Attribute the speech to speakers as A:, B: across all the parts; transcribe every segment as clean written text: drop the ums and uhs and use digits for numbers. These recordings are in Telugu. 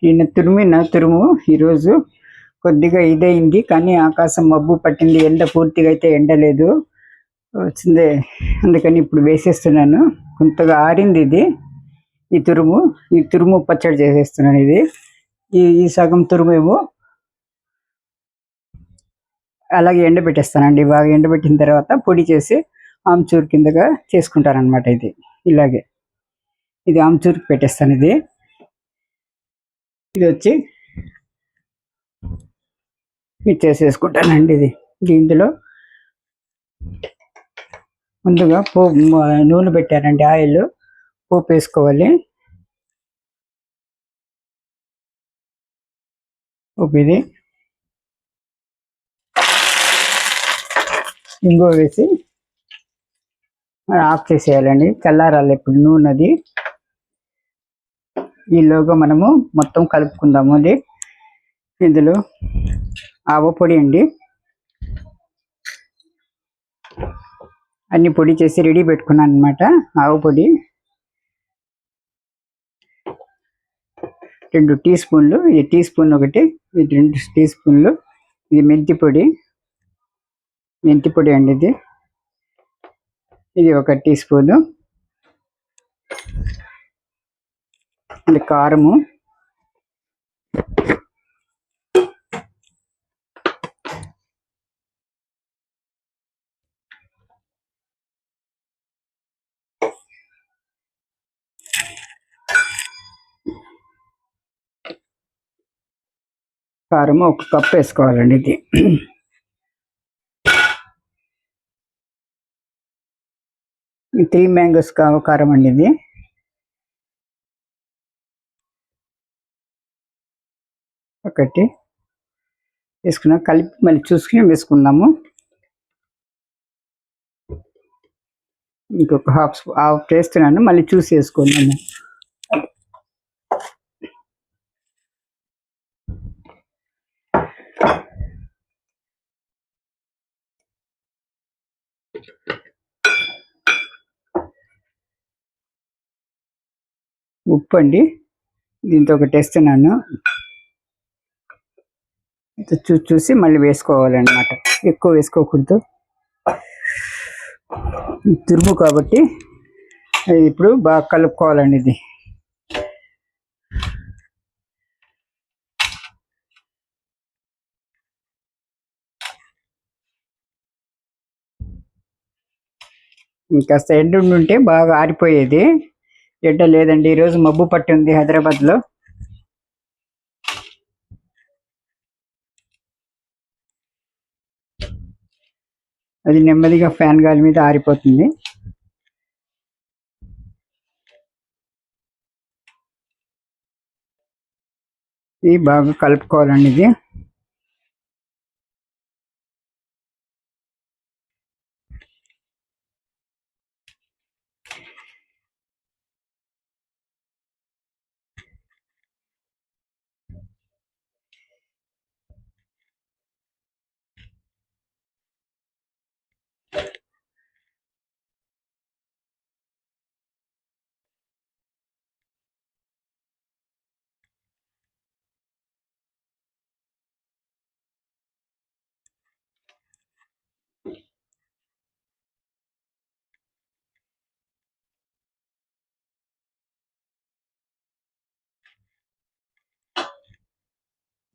A: ఈయన తురుము ఈరోజు కొద్దిగా ఇదైంది, కానీ ఆకాశం మబ్బు పట్టింది. ఎండ పూర్తిగా అయితే ఎండలేదు వచ్చింది, అందుకని ఇప్పుడు వేసేస్తున్నాను. కొంతగా ఆరింది ఇది. ఈ తురుము పచ్చడి చేసేస్తున్నాను. ఇది ఈ సగం తురుమేమో అలాగే ఎండబెట్టేస్తానండి. బాగా ఎండబెట్టిన తర్వాత పొడి చేసి ఆమ్చూర్ కిందగా చేసుకుంటారనమాట. ఇది ఆమ్చూర్కి పెట్టేస్తాను. ఇది వచ్చి చేసేసుకుంటానండి. దీంట్లో ముందుగా నూనె పెట్టానండి, ఆయిల్. పోపు వేసుకోవాలి. పోపు ఇది ఇంగో వేసి ఆఫ్ చేసేయాలండి. చల్లారాలి ఇప్పుడు నూనెది. ఈలోగా మనము మొత్తం కలుపుకుందాము. ఇందులో ఆవపొడి అండి, అన్ని పొడి చేసి రెడీ పెట్టుకున్నాను అనమాట. ఆవపొడి 2 టీ స్పూన్లు, ఈ టీ స్పూన్ ఒకటి, ఇది 2 టీ స్పూన్లు. ఇది మెంతి పొడి అండి. ఇది 1 టీ స్పూను. ఇది కారము, కారము 1 కప్పు వేసుకోవాలండి. ఇది 3 మ్యాంగోస్ కారం అండి. ఇది ఒకటి వేసుకున్నాం. కలిపి మళ్ళీ చూసుకుని వేసుకుందాము. ఇంకొక హాఫ్ వేస్తున్నాను, మళ్ళీ చూసి వేసుకున్నాము. ఉప్పు అండి, దీంతో ఒకటి వేస్తున్నాను. చూసి మళ్ళీ వేసుకోవాలన్నమాట, ఎక్కువ వేసుకోకూడదు. తురుము కాబట్టి ఇప్పుడు బాగా కలుపుకోవాలండి. ఇది ఇంకాస్త ఎండ ఉంటే బాగా ఆరిపోయేది. ఎండ లేదండి, ఈరోజు మబ్బు పట్టి ఉంది హైదరాబాద్లో. అది నెమ్మదిగా ఫ్యాన్ గాలి మీద ఆరిపోతుంది. ఇది బాగా కలుపుకోవాలండి.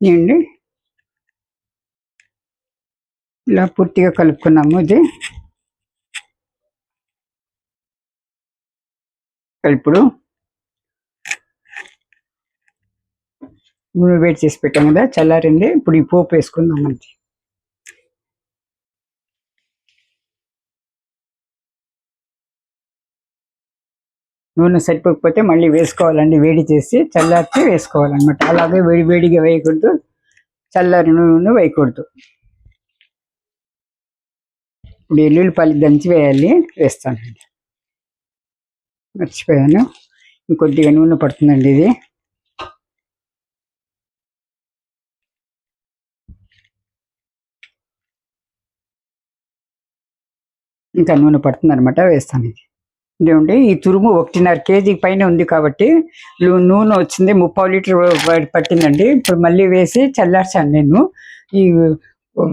A: ఇది అండి ఇలా పూర్తిగా కలుపుకున్నాము. ఇది ఇప్పుడు నూనె వేడి చేసి పెట్టాం కదా, చల్లారింది. ఇప్పుడు ఈ పోపు వేసుకుందాం. అంతే. నూనె సరిపోకపోతే మళ్ళీ వేసుకోవాలండి, వేడి చేసి చల్లార్చి వేసుకోవాలన్నమాట. అలాగే వేడిగా వేయకూడదు, చల్లారి నూనె వేయకూడదు. ఇప్పుడు ఎల్లుల్లిపాయలు దంచి వేస్తానండి. మర్చిపోయాను, ఇంకొద్దిగా నూనె పడుతుందండి. ఇది ఇంకా నూనె పడుతుంది అనమాట, వేస్తాను. ఇది ఇదేమండి ఈ తురుము 1.5 కేజీ పైన ఉంది కాబట్టి నూనె వచ్చింది 30 లీటర్ పట్టిందండి. ఇప్పుడు మళ్ళీ వేసి చల్లార్చాను నేను. ఈ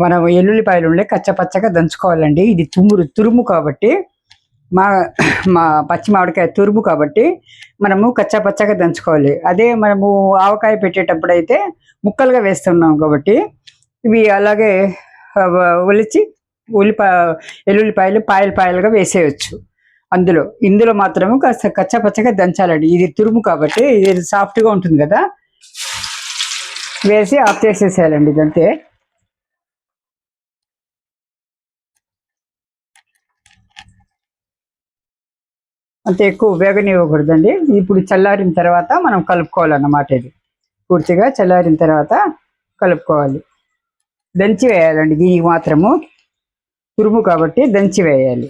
A: మనం ఎల్లుల్లిపాయలు ఉండే కచ్చపచ్చగా దంచుకోవాలండి. ఇది తురుము కాబట్టి మా మా పచ్చి మామిడికాయ తురుము కాబట్టి మనము కచ్చాపచ్చగా దంచుకోవాలి. అదే మనము ఆవకాయ పెట్టేటప్పుడు అయితే ముక్కలుగా వేస్తున్నాం కాబట్టి ఇవి అలాగే ఒలిచి ఎల్లుల్లిపాయలు పాయలుగా వేసేయచ్చు. ఇందులో మాత్రము కాస్త కచ్చాపచ్చగా దంచాలండి. ఇది తురుము కాబట్టి ఇది సాఫ్ట్గా ఉంటుంది కదా, వేసి ఆఫ్ చేసేసేయాలండి. ఇదంతే. అంత ఎక్కువ వేగనివ్వకూడదండి. ఇప్పుడు చల్లారిన తర్వాత మనం కలుపుకోవాలన్నమాట. ఇది పూర్తిగా చల్లారిన తర్వాత కలుపుకోవాలి. దంచి వేయాలండి. దీనికి మాత్రము తురుము కాబట్టి దంచి వేయాలి.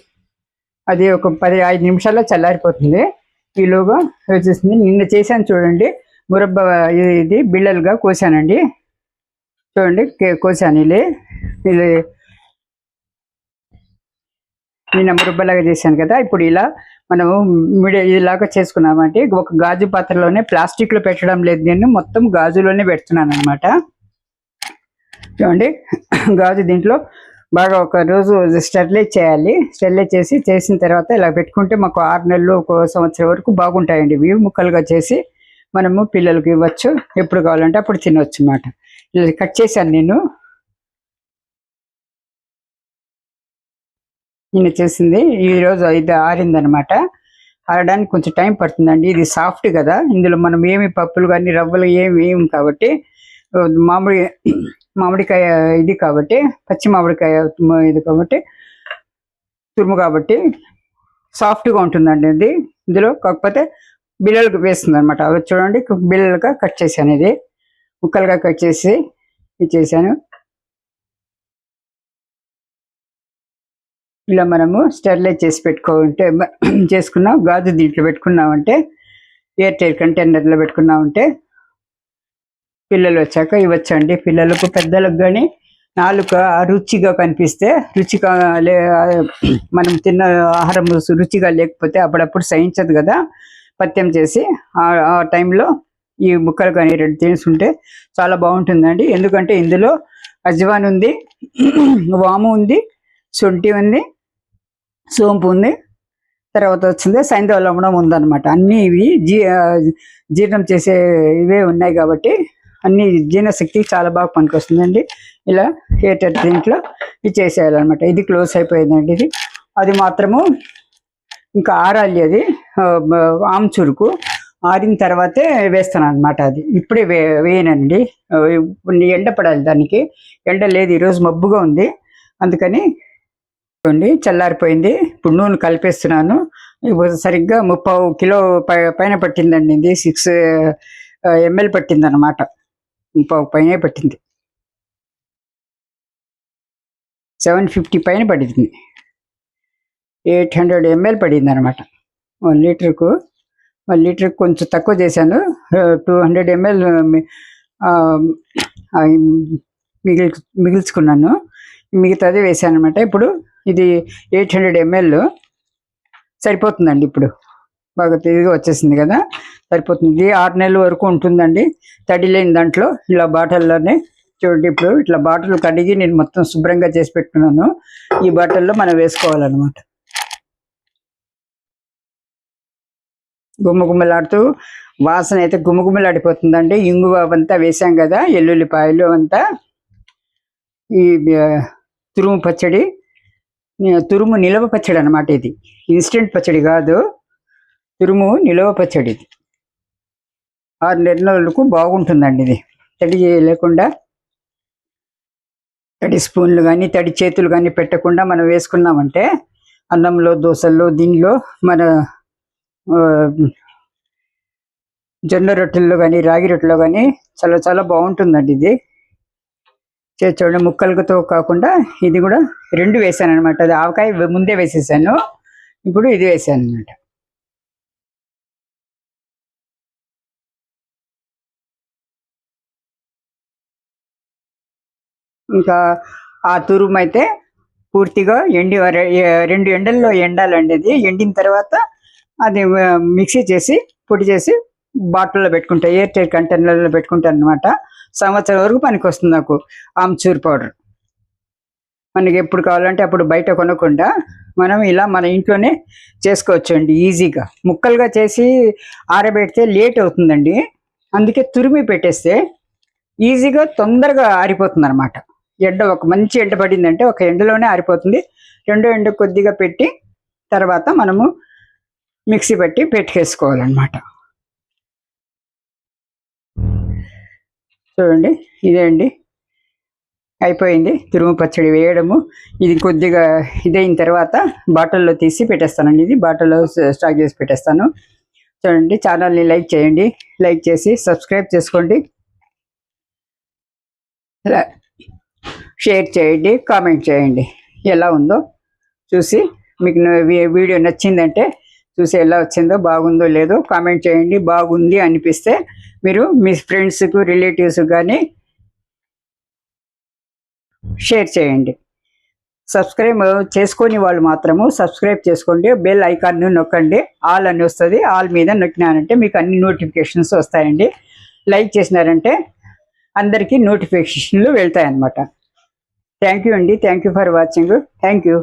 A: అది ఒక 5 నిమిషాల్లో చల్లారిపోతుంది. ఈలోగా వచ్చేసింది. నిన్న చేశాను చూడండి, మురబ్బ ఇది బిళ్ళలుగా కోసానండి. చూడండి కోసాను. ఇది నిన్న మురబ్బలాగా చేశాను కదా. ఇప్పుడు ఇలా మనము ఇలాగా చేసుకున్నామంటే ఒక గాజు పాత్రలోనే, ప్లాస్టిక్లో పెట్టడం లేదు, నేను మొత్తం గాజులోనే పెడుతున్నాను అనమాట. చూడండి గాజు దీంట్లో బాగా ఒక రోజు స్టెరిలైజ్ చేయాలి. స్టెరిలైజ్ చేసిన తర్వాత ఇలా పెట్టుకుంటే మాకు 6 నెలలు 1 సంవత్సరం వరకు బాగుంటాయండి. ఇవి ముక్కలుగా చేసి మనము పిల్లలకి ఇవ్వచ్చు. ఎప్పుడు కావాలంటే అప్పుడు తినవచ్చు అన్నమాట. ఇలా కట్ చేశాను నేను. నిన్న చేసింది ఈరోజు 5 ఆరిందనమాట. ఆరడానికి కొంచెం టైం పడుతుందండి. ఇది సాఫ్ట్ కదా, ఇందులో మనం ఏమి పప్పులు కానీ రవ్వలు ఏమి కాబట్టి మామిడికాయ ఇది కాబట్టి, పచ్చి మామిడికాయ ఇది కాబట్టి తురుము కాబట్టి సాఫ్ట్గా ఉంటుందండి ఇది. ఇందులో కాకపోతే బిళ్ళలకు వేస్తుంది అనమాట. అవి చూడండి బిళ్ళలుగా కట్ చేశాను. ఇది ముక్కలుగా కట్ చేసి ఇచ్చేసాను. ఇలా మనము స్టెరిలైజ్ చేసి చేసుకున్నాం. గాజు దీంట్లో పెట్టుకున్నామంటే, ఎయిర్ టైర్ కంటైనర్లో పెట్టుకున్నామంటే పిల్లలు వచ్చాక ఇవ్వచ్చండి. పిల్లలకు పెద్దలకు కానీ నాలుక రుచిగా కనిపిస్తే, మనం తిన్న ఆహారం రుచిగా లేకపోతే అప్పుడప్పుడు సహించదు కదా, పథ్యం చేసి ఆ టైంలో ఈ ముక్కలు కానీ 2 తినుకుంటే చాలా బాగుంటుందండి. ఎందుకంటే ఇందులో అజ్వాన్ ఉంది, వాము ఉంది, శొంఠి ఉంది, సోంపు ఉంది, తర్వాత వచ్చింది సైంధవ లవణం ఉందన్నమాట. అన్నీ ఇవి జీర్ణం చేసే ఇవే ఉన్నాయి కాబట్టి అన్ని జీర్ణశక్తికి చాలా బాగా పనికొస్తుందండి. ఇలా హీటర్ దీంట్లో ఇది చేసేయాలన్నమాట. ఇది క్లోజ్ అయిపోయిందండి. ఇది అది మాత్రము ఇంకా ఆరాలి. అది ఆమ్చురుకు ఆరిన తర్వాతే వేస్తాను అనమాట. అది ఇప్పుడే వేయనండి. ఎండ పడాలి దానికి. ఎండ లేదు, ఈరోజు మబ్బుగా ఉంది, అందుకని. చూడండి చల్లారిపోయింది. ఇప్పుడు నూనె కలిపేస్తున్నాను. సరిగ్గా 30 కిలో పైన పట్టిందండి. ఇది 6 ml పట్టింది అనమాట. 30 పైన పట్టింది. 750 పైన పడింది. 800 ml పడింది అనమాట. 1 లీటర్కు కొంచెం తక్కువ చేశాను. 200 ml మిగిల్చుకున్నాను. మిగతాది వేసాను అనమాట. ఇప్పుడు ఇది 800 ml సరిపోతుందండి. ఇప్పుడు బాగా తిరిగి వచ్చేసింది కదా, సరిపోతుంది. 6 నెలల వరకు ఉంటుందండి తడి లేని దాంట్లో. ఇలా బాటిల్లోనే చూడండి. ఇప్పుడు ఇట్లా బాటిల్ కడిగి నేను మొత్తం శుభ్రంగా చేసి పెట్టుకున్నాను. ఈ బాటిల్లో మనం వేసుకోవాలన్నమాట. గుమ్మగుమ్మలాడుతూ వాసన అయితే గుమ్మగుమ్మలాడిపోతుందండి. ఇంగువ అంతా వేసాం కదా, ఎల్లుల్లిపాయలు అంతా. ఈ తురుము పచ్చడి, తురుము నిలవ పచ్చడి అనమాట. ఇది ఇన్స్టెంట్ పచ్చడి కాదు, తురుము నిలవ పచ్చడి. ఇది 6 నెలలకు బాగుంటుందండి. ఇది తడి లేకుండా, తడి స్పూన్లు కానీ తడి చేతులు కానీ పెట్టకుండా మనం వేసుకున్నామంటే అన్నంలో, దోశల్లో, దీనిలో మన జొన్న రొట్టెల్లో కానీ రాగి రొట్టెలో కానీ చాలా చాలా బాగుంటుందండి. ఇది చూడండి, ముక్కలతో కాకుండా ఇది కూడా 2 వేసాను అనమాట. అది ఆవకాయ ముందే వేసేసాను, ఇప్పుడు ఇది వేసాను అనమాట. ఇంకా ఆ తురుము అయితే పూర్తిగా 2 ఎండల్లో ఎండాలండి. అది ఎండిన తర్వాత అది మిక్సీ చేసి పొడి చేసి బాటిల్లో పెట్టుకుంటా, ఎయిర్ టైట్ కంటైనర్లో పెట్టుకుంటాను అనమాట. సంవత్సరం వరకు పనికి వస్తుంది నాకు ఆమ్చూర్ పౌడర్. మనకి ఎప్పుడు కావాలంటే అప్పుడు బయట కొనకుండా మనం ఇలా మన ఇంట్లోనే చేసుకోవచ్చండి ఈజీగా. ముక్కలుగా చేసి ఆరబెడితే లేట్ అవుతుందండి, అందుకే తురిమి పెట్టేస్తే ఈజీగా తొందరగా ఆరిపోతుంది అనమాట. ఎండ ఒక మంచి ఎండ పడిందంటే ఒక ఎండలోనే ఆరిపోతుంది. రెండో ఎండ కొద్దిగా పెట్టి తర్వాత మనము మిక్సీ పట్టి పెట్టుకేసుకోవాలన్నమాట. చూడండి, ఇదే అండి అయిపోయింది తురుము పచ్చడి వేయడము. ఇది కొద్దిగా ఇదైన తర్వాత బాటిల్లో తీసి పెట్టేస్తానండి. ఇది బాటిల్లో స్టాక్ చేసి పెట్టేస్తాను. చూడండి, ఛానల్ని లైక్ చేయండి, లైక్ చేసి సబ్స్క్రైబ్ చేసుకోండి, షేర్ చేయండి, కామెంట్ చేయండి. ఎలా ఉందో చూసి మీకు వీడియో నచ్చిందంటే చూసి ఎలా వచ్చిందో, బాగుందో లేదో కామెంట్ చేయండి. బాగుంది అనిపిస్తే మీరు మీ ఫ్రెండ్స్కు రిలేటివ్స్కి కానీ షేర్ చేయండి. సబ్స్క్రైబ్ చేసుకొని వాళ్ళు మాత్రము సబ్స్క్రైబ్ చేసుకోండి, బెల్ ఐకాన్ను నొక్కండి, ఆల్ అని వస్తుంది. ఆల్ మీద నొక్కినానంటే మీకు అన్ని నోటిఫికేషన్స్ వస్తాయండి. లైక్ చేసినారంటే అందరికీ నోటిఫికేషన్లు వెళ్తాయన్నమాట. థ్యాంక్ యూ అండి, thank you for watching. Thank you.